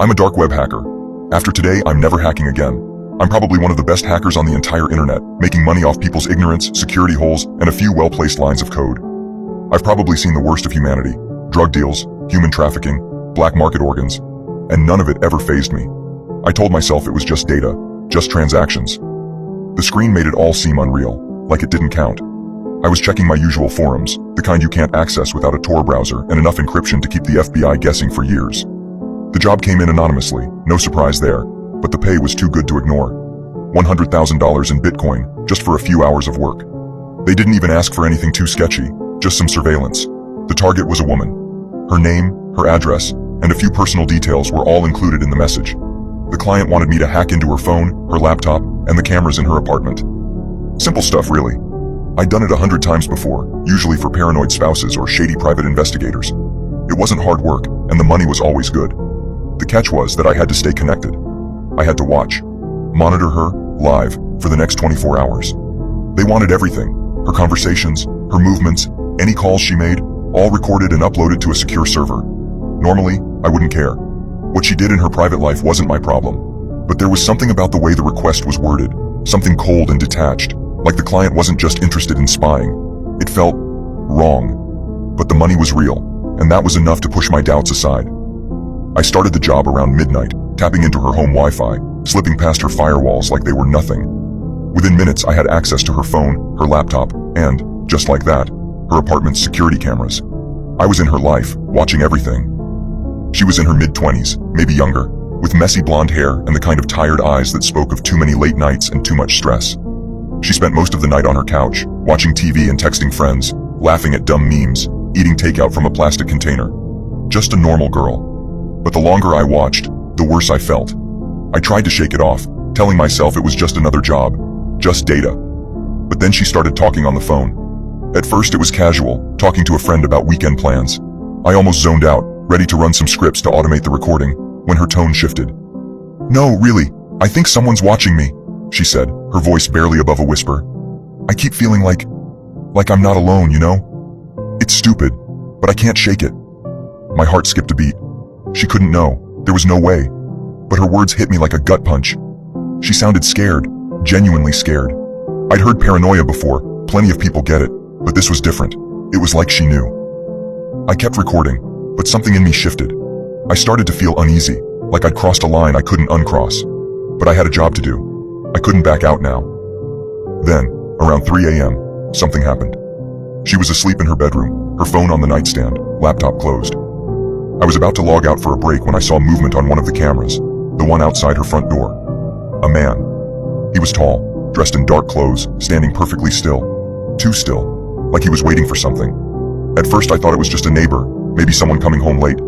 I'm a dark web hacker. After today, I'm never hacking again. I'm probably one of the best hackers on the entire internet, making money off people's ignorance, security holes, and a few well-placed lines of code. I've probably seen the worst of humanity: drug deals, human trafficking, black market organs, and none of it ever fazed me. I told myself it was just data, just transactions. The screen made it all seem unreal, like it didn't count. I was checking my usual forums, the kind you can't access without a Tor browser and enough encryption to keep the FBI guessing for years. The job came in anonymously, no surprise there, but the pay was too good to ignore. $100,000 in Bitcoin, just for a few hours of work. They didn't even ask for anything too sketchy, just some surveillance. The target was a woman. Her name, her address, and a few personal details were all included in the message. The client wanted me to hack into her phone, her laptop, and the cameras in her apartment. Simple stuff, really. I'd done it 100 times before, usually for paranoid spouses or shady private investigators. It wasn't hard work, and the money was always good. The catch was that I had to stay connected. I had to watch, monitor her, live, for the next 24 hours. They wanted everything: her conversations, her movements, any calls she made, all recorded and uploaded to a secure server. Normally, I wouldn't care. What she did in her private life wasn't my problem. But there was something about the way the request was worded, something cold and detached, like the client wasn't just interested in spying. It felt wrong. But the money was real, and that was enough to push my doubts aside. I started the job around midnight, tapping into her home Wi-Fi, slipping past her firewalls like they were nothing. Within minutes, I had access to her phone, her laptop, and, just like that, her apartment's security cameras. I was in her life, watching everything. She was in her mid-20s, maybe younger, with messy blonde hair and the kind of tired eyes that spoke of too many late nights and too much stress. She spent most of the night on her couch, watching TV and texting friends, laughing at dumb memes, eating takeout from a plastic container. Just a normal girl. But the longer I watched, the worse I felt. I tried to shake it off, telling myself it was just another job, just data. But then she started talking on the phone. At first it was casual, talking to a friend about weekend plans. I almost zoned out, ready to run some scripts to automate the recording, when her tone shifted. "No, really, I think someone's watching me," she said, her voice barely above a whisper. "I keep feeling like I'm not alone, you know? It's stupid, but I can't shake it." My heart skipped a beat. She couldn't know. There was no way. But her words hit me like a gut punch. She sounded scared, genuinely scared. I'd heard paranoia before, plenty of people get it, but this was different. It was like she knew. I kept recording, but something in me shifted. I started to feel uneasy, like I'd crossed a line I couldn't uncross. But I had a job to do. I couldn't back out now. Then, around 3 a.m., something happened. She was asleep in her bedroom, her phone on the nightstand, laptop closed. I was about to log out for a break when I saw movement on one of the cameras, the one outside her front door. A man. He was tall, dressed in dark clothes, standing perfectly still. Too still, like he was waiting for something. At first I thought it was just a neighbor, maybe someone coming home late,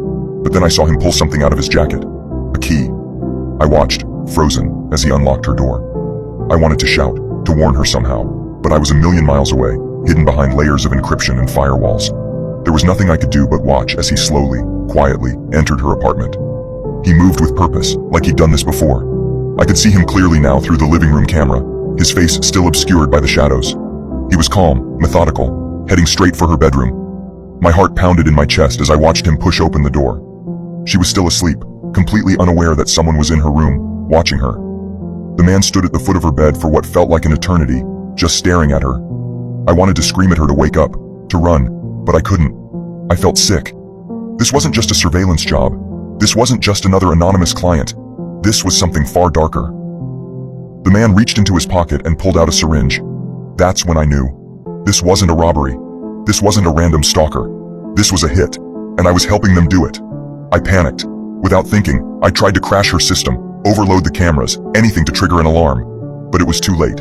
but then I saw him pull something out of his jacket. A key. I watched, frozen, as he unlocked her door. I wanted to shout, to warn her somehow, but I was a million miles away, hidden behind layers of encryption and firewalls. There was nothing I could do but watch as he slowly, quietly, entered her apartment. He moved with purpose, like he'd done this before. I could see him clearly now through the living room camera, his face still obscured by the shadows. He was calm, methodical, heading straight for her bedroom. My heart pounded in my chest as I watched him push open the door. She was still asleep, completely unaware that someone was in her room, watching her. The man stood at the foot of her bed for what felt like an eternity, just staring at her. I wanted to scream at her to wake up, to run, but I couldn't. I felt sick. This wasn't just a surveillance job. This wasn't just another anonymous client. This was something far darker. The man reached into his pocket and pulled out a syringe. That's when I knew. This wasn't a robbery. This wasn't a random stalker. This was a hit, and I was helping them do it. I panicked. Without thinking, I tried to crash her system, overload the cameras, anything to trigger an alarm. But it was too late.